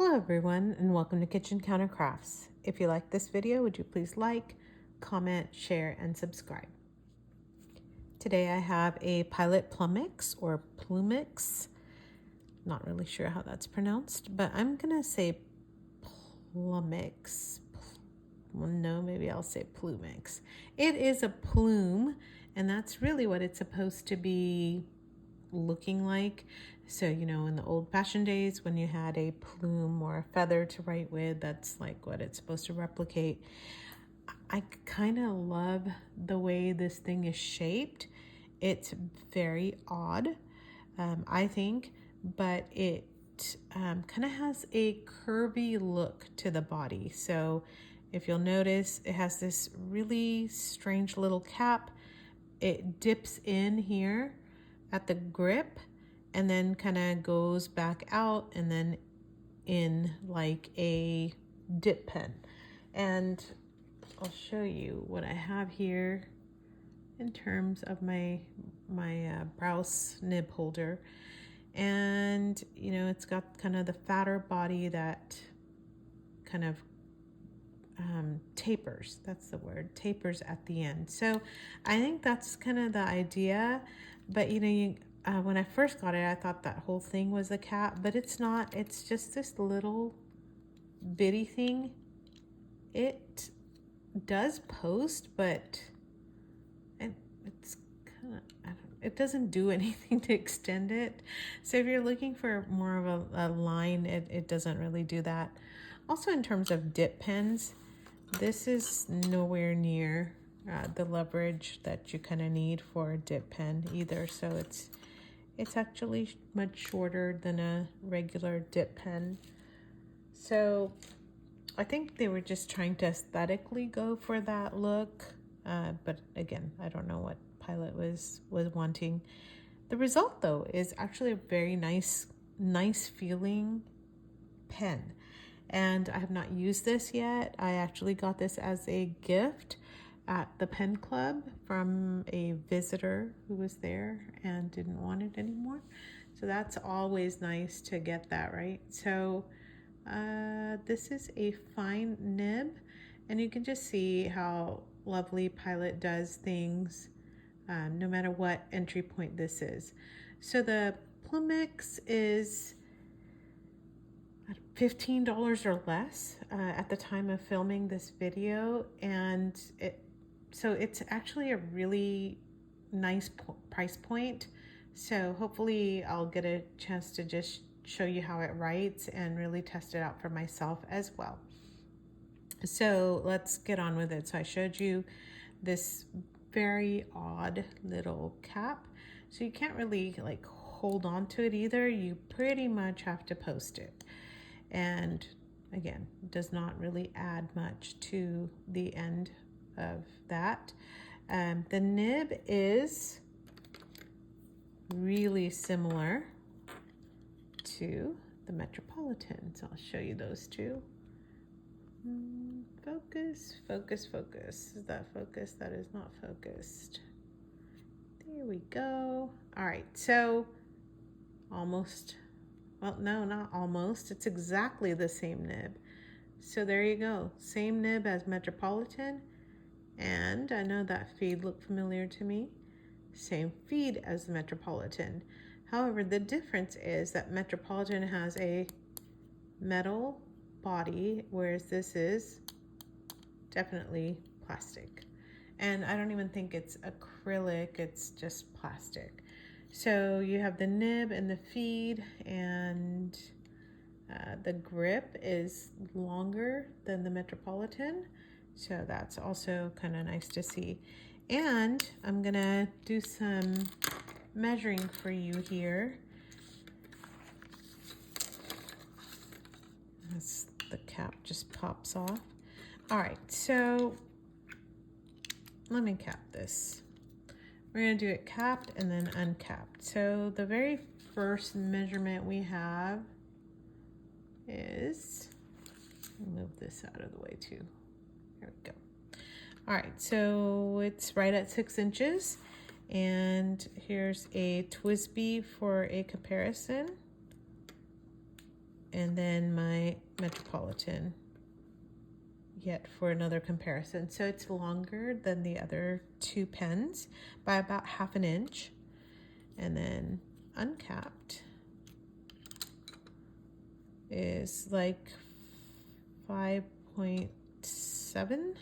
Hello everyone and welcome to Kitchen Counter Crafts. If you like this video, would you please like, comment, share, and subscribe. Today I have a Pilot Plumix or Plumix. Not really sure how that's pronounced, but I'm gonna say Plumix. Well, no, maybe I'll say Plumix. It is a plume, and that's really what it's supposed to be looking like. So, you know, in the old-fashioned days when you had a plume or a feather to write with, that's like what it's supposed to replicate. I kind of love the way this thing is shaped. It's very odd, I think, but it kind of has a curvy look to the body. So if you'll notice, it has this really strange little cap. It dips in here at the grip and then kind of goes back out and then in like a dip pen. And I'll show you what I have here in terms of my browse nib holder. And you know, it's got kind of the fatter body that kind of tapers, that's the word, tapers at the end. So I think that's kind of the idea. But you know, when I first got it, I thought that whole thing was a cap, but it's not. It's just this little bitty thing. It does post, but it's kind of, it doesn't do anything to extend it. So if you're looking for more of a line, it doesn't really do that. Also, in terms of dip pens, this is nowhere near the leverage that you kind of need for a dip pen either. So it's actually much shorter than a regular dip pen. So I think they were just trying to aesthetically go for that look. But again, I don't know what Pilot was wanting. The result though is actually a very nice feeling pen. And I have not used this yet. I actually got this as a gift at the pen club from a visitor who was there and didn't want it anymore. So that's always nice to get that, right? So this is a FINE Nib, and you can just see how lovely Pilot does things no matter what entry point this is. So the Plumix is $15 or less at the time of filming this video, and so it's actually a really nice price point. So hopefully I'll get a chance to just show you how it writes and really test it out for myself as well. So let's get on with it. So I showed you this very odd little cap, so you can't really like hold on to it either. You pretty much have to post it. And again, does not really add much to the end of that. The nib is really similar to the Metropolitan. So I'll show you those two. Focus, focus, focus. Is that focused? That is not focused. There we go. All right, so almost. Well, no, not almost. It's exactly the same nib. So there you go. Same nib as Metropolitan. And I know that feed looked familiar to me. Same feed as the Metropolitan. However, the difference is that Metropolitan has a metal body, whereas this is definitely plastic. And I don't even think it's acrylic, it's just plastic. So you have the nib and the feed, and the grip is longer than the Metropolitan. So that's also kind of nice to see. And I'm gonna do some measuring for you here. As the cap just pops off. All right, so let me cap this. We're gonna do it capped and then uncapped. So the very first measurement we have is, move this out of the way too. There we go. All right, so it's right at 6 inches. And here's a TWSBI for a comparison. and then my Metropolitan yet for another comparison. So it's longer than the other two pens by about 1/2 inch. And then uncapped is like 5.7.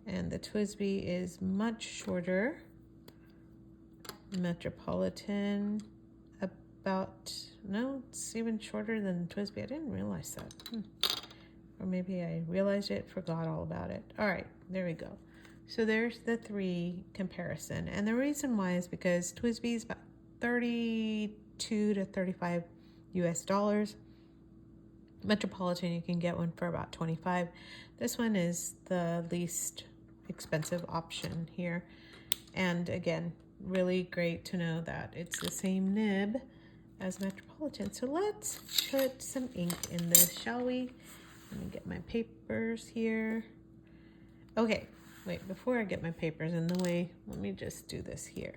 And the TWSBI is much shorter. Metropolitan about, no, it's even shorter than TWSBI. I didn't realize that. Or maybe I realized it, forgot all about it. All right, there we go. So there's the 3 comparison. And the reason why is because TWSBI is about 32 to 35 US dollars. Metropolitan, you can get one for about 25. This one is the least expensive option here. And again, really great to know that it's the same nib as Metropolitan. So let's put some ink in this, shall we? Let me get my papers here. Okay, wait, before I get my papers in the way, let me just do this here.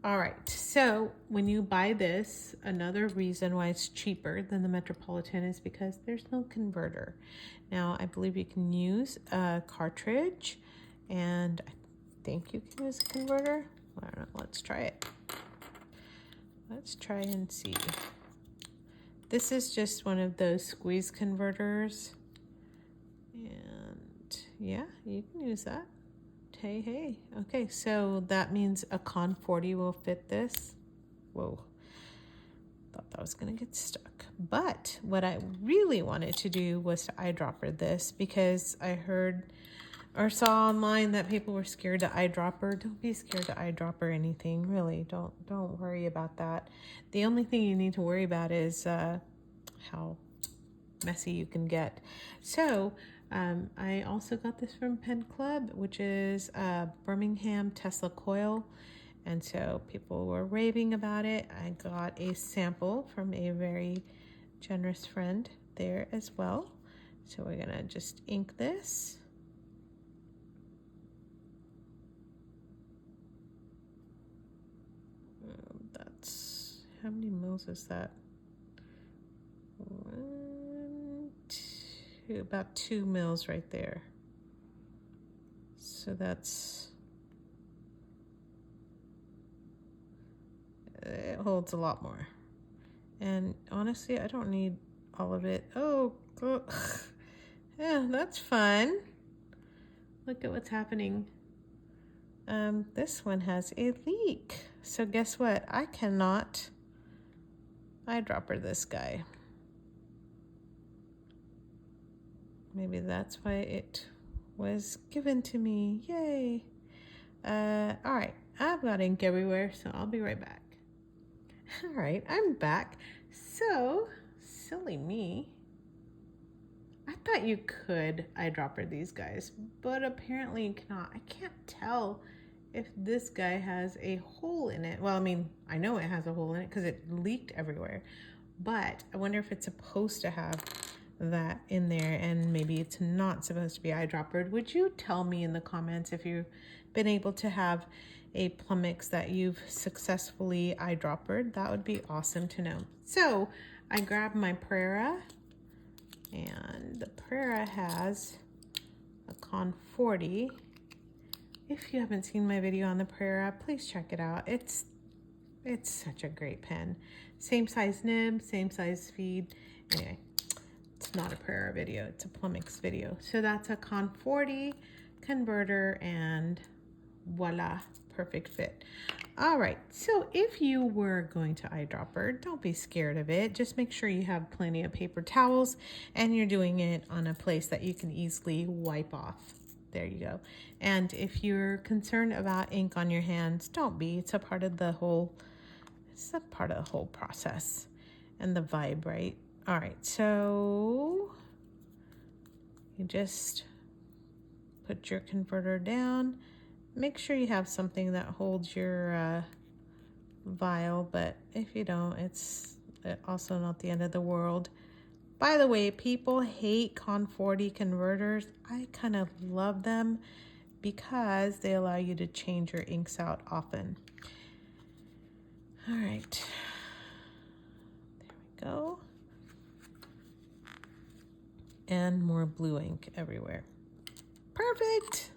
All right, so when you buy this, another reason why it's cheaper than the Metropolitan is because there's no converter. Now, I believe you can use a cartridge, and I think you can use a converter. I don't know, let's try it. Let's try and see. This is just one of those squeeze converters. And yeah, you can use that. Hey. Okay, so that means a Con 40 will fit this. Whoa. Thought that was gonna get stuck. But what I really wanted to do was to eyedropper this because I heard or saw online that people were scared to eyedropper. Don't be scared to eyedropper anything, really. Don't worry about that. The only thing you need to worry about is how messy you can get. So I also got this from Pen Club, which is Birmingham Tesla Coil. And so people were raving about it. I got a sample from a very generous friend there as well. So we're gonna just ink this. That's, how many mils is that? 1, 2, about 2 mils right there. So that's, it holds a lot more. And honestly, I don't need all of it. Oh, yeah, that's fun. Look at what's happening. This one has a leak. So guess what? I cannot eyedropper this guy. Maybe that's why it was given to me. Yay. All right, I've got ink everywhere, so I'll be right back. All right, I'm back. So, silly me. I thought you could eyedropper these guys, but apparently you cannot. I can't tell if this guy has a hole in it. Well, I mean, I know it has a hole in it because it leaked everywhere, but I wonder if it's supposed to have that in there and maybe it's not supposed to be eyedroppered. Would you tell me in the comments if you've been able to have a Plumix that you've successfully eyedroppered? That would be awesome to know. So I grabbed my Prera, and the Prera has a Con 40. If you haven't seen my video on the Prera, please check it out. It's such a great pen. Same size nib, same size feed. Anyway, it's not a Prera video, it's a Plumix video. So that's a Con 40 converter, and voila, perfect fit. All right, so if you were going to eyedropper, don't be scared of it. Just make sure you have plenty of paper towels and you're doing it on a place that you can easily wipe off. There you go. And if you're concerned about ink on your hands, don't be. It's a part of the whole process and the vibe, right? All right, so you just put your converter down. Make sure you have something that holds your vial, but if you don't, it's also not the end of the world. By the way, people hate Con 40 converters. I kind of love them because they allow you to change your inks out often. All right, there we go. and more blue ink everywhere. Perfect.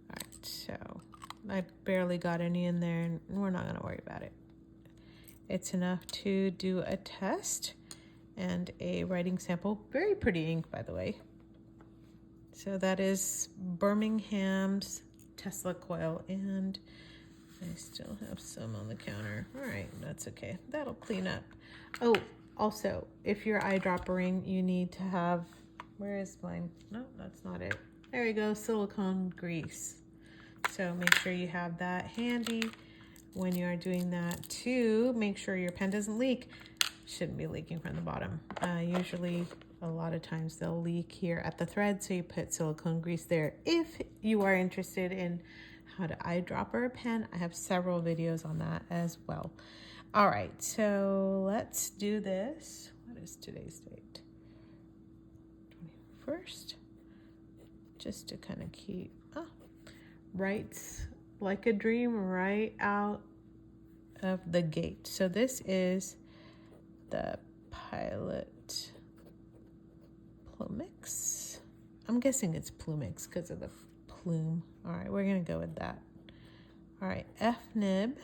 All right, so I barely got any in there, and we're not going to worry about it. It's enough to do a test and a writing sample. Very pretty ink, by the way. So that is Birmingham's Tesla Coil, and I still have some on the counter. All right, that's okay. That'll clean up. Oh, also, if you're eyedroppering, you need to have, where is mine? No, that's not it. There you go, silicone grease. So make sure you have that handy when you are doing that too. Make sure your pen doesn't leak. Shouldn't be leaking from the bottom. Usually, a lot of times they'll leak here at the thread, so you put silicone grease there. If you are interested in how to eyedropper a pen, I have several videos on that as well. All right, so let's do this. What is today's date? 21st. Just to kind of keep, writes like a dream right out of the gate. So this is the Pilot Plumix. I'm guessing it's Plumix because of the plume. All right, we're gonna go with that. All right, FINE Nib.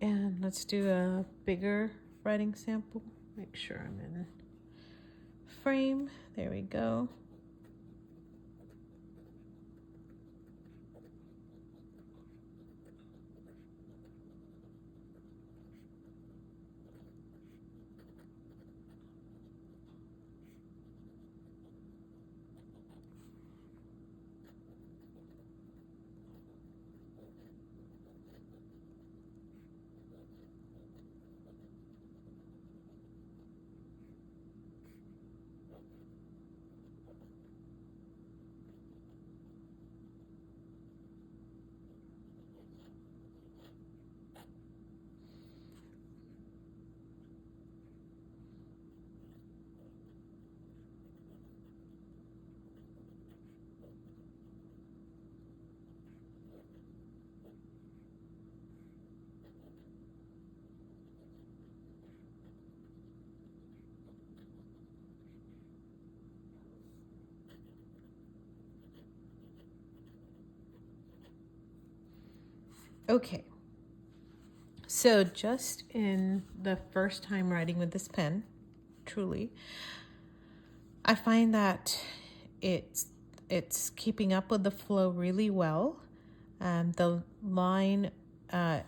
And let's do a bigger writing sample. Make sure I'm in frame. There we go. Okay, so just in the first time writing with this pen, truly, I find that it's keeping up with the flow really well. The line, I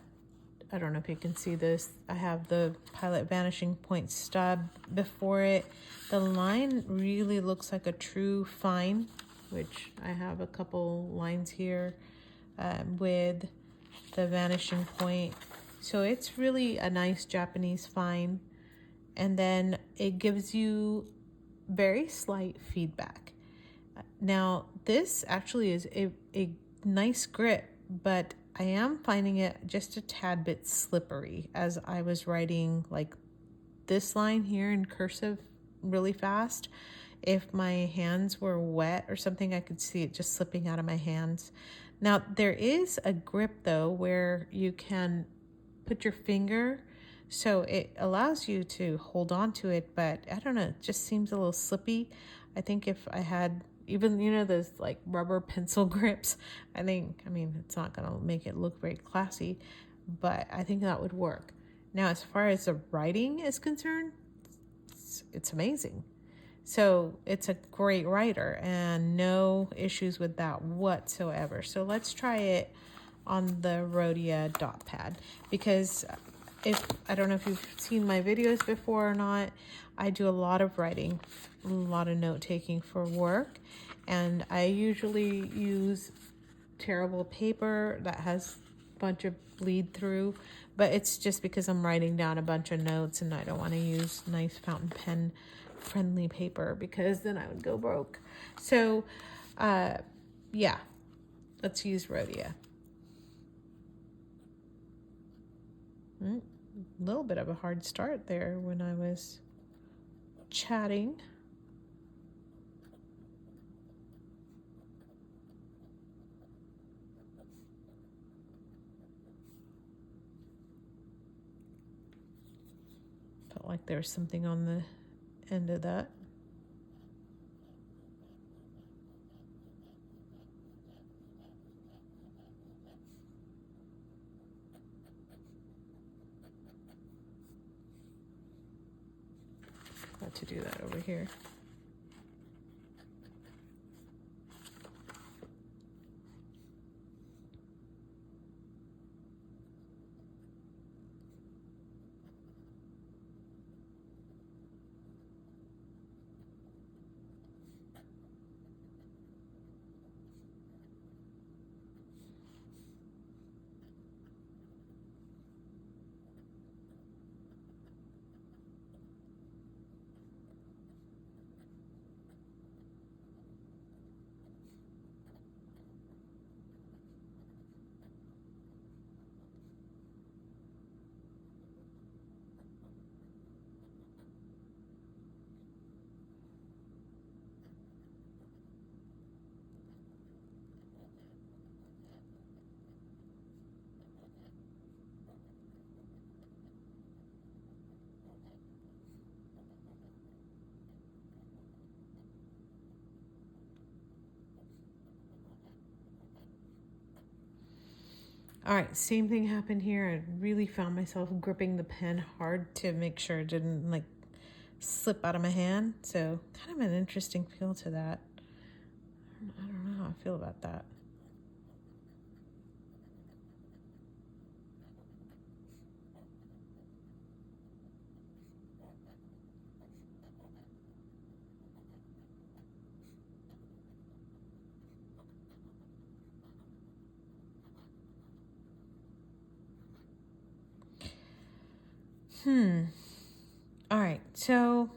don't know if you can see this, I have the Pilot Vanishing Point stub before it. The line really looks like a true fine, which I have a couple lines here with the vanishing point. So it's really a nice Japanese fine. And then it gives you very slight feedback. Now, this actually is a nice grip, but I am finding it just a tad bit slippery as I was writing like this line here in cursive really fast. If my hands were wet or something, I could see it just slipping out of my hands. Now, there is a grip though where you can put your finger, so it allows you to hold on to it, but I don't know, it just seems a little slippy. I think if I had even, you know, those like rubber pencil grips, I mean, it's not gonna make it look very classy, but I think that would work. Now, as far as the writing is concerned, it's amazing. So it's a great writer and no issues with that whatsoever. So let's try it on the Rhodia dot pad, because I don't know if you've seen my videos before or not, I do a lot of writing, a lot of note taking for work, and I usually use terrible paper that has a bunch of bleed through, but it's just because I'm writing down a bunch of notes and I don't want to use nice fountain pen friendly paper because then I would go broke. So, yeah, let's use Rhodia. A little bit of a hard start there when I was chatting. Felt like there was something on the end of that. Got to do that over here. All right, same thing happened here. I really found myself gripping the pen hard to make sure it didn't like slip out of my hand. So kind of an interesting feel to that. I don't know how I feel about that. All right, so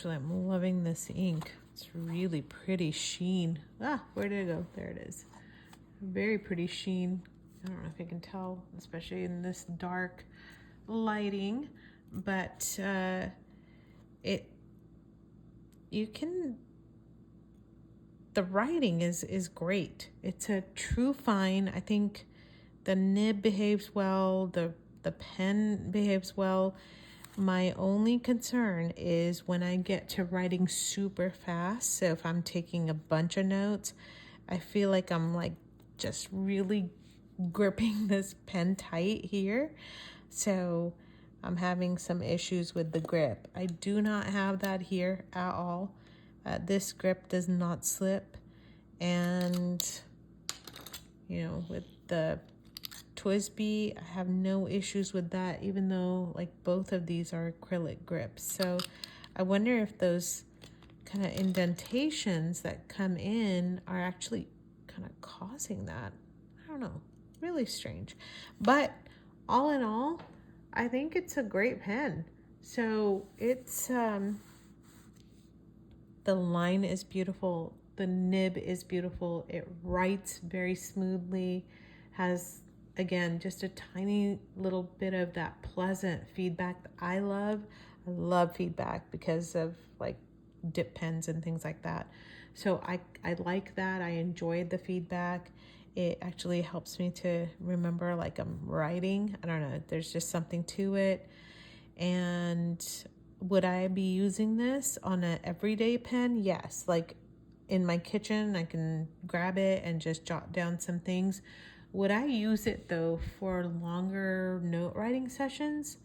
I'm loving this ink. It's really pretty sheen. Ah, where did it go? There it is. Very pretty sheen. I don't know if you can tell, especially in this dark lighting, but the writing is great. It's a true fine. I think the nib behaves well, the pen behaves well. My only concern is when I get to writing super fast. So if I'm taking a bunch of notes, I feel like I'm like just really gripping this pen tight here. So I'm having some issues with the grip. I do not have that here at all. This grip does not slip. And, you know, with the Twisby, I have no issues with that, even though like both of these are acrylic grips. So I wonder if those kind of indentations that come in are actually kind of causing that. I don't know, really strange. But all in all, I think it's a great pen. So it's, the line is beautiful. The nib is beautiful. It writes very smoothly, has, again, just a tiny little bit of that pleasant feedback that I love. I love feedback because of like dip pens and things like that. So I like that. I enjoyed the feedback. It actually helps me to remember like I'm writing. I don't know. There's just something to it. And would I be using this on an everyday pen? Yes. Like in my kitchen, I can grab it and just jot down some things. Would I use it though for longer note writing sessions?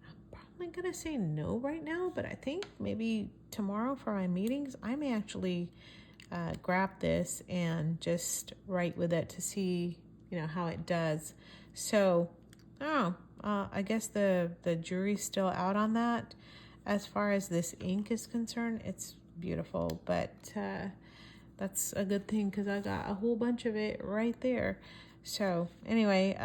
I'm probably gonna say no right now, but I think maybe tomorrow for my meetings, I may actually grab this and just write with it to see, you know, how it does. So, I guess the jury's still out on that. As far as this ink is concerned, it's beautiful, but that's a good thing because I got a whole bunch of it right there. So anyway,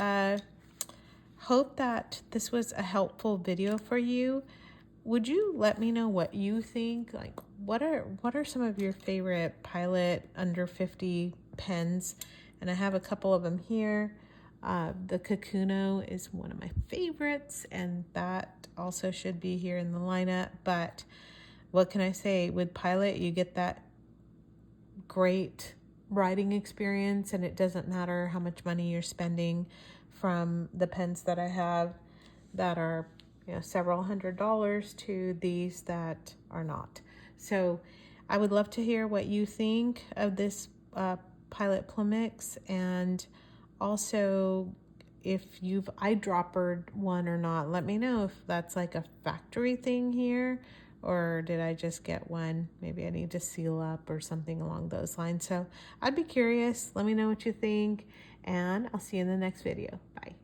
hope that this was a helpful video for you. would you let me know what you think? Like, what are some of your favorite Pilot under 50 pens? And I have a couple of them here. The Kakuno is one of my favorites, and that also should be here in the lineup. But what can I say? With Pilot, you get that great writing experience, and it doesn't matter how much money you're spending, from the pens that I have that are, you know, several $100s to these that are not. So I would love to hear what you think of this Pilot Plumix, and also if you've eyedroppered one or not. Let me know if that's like a factory thing here, or did I just get one? Maybe I need to seal up or something along those lines. So I'd be curious. Let me know what you think, and I'll see you in the next video. Bye.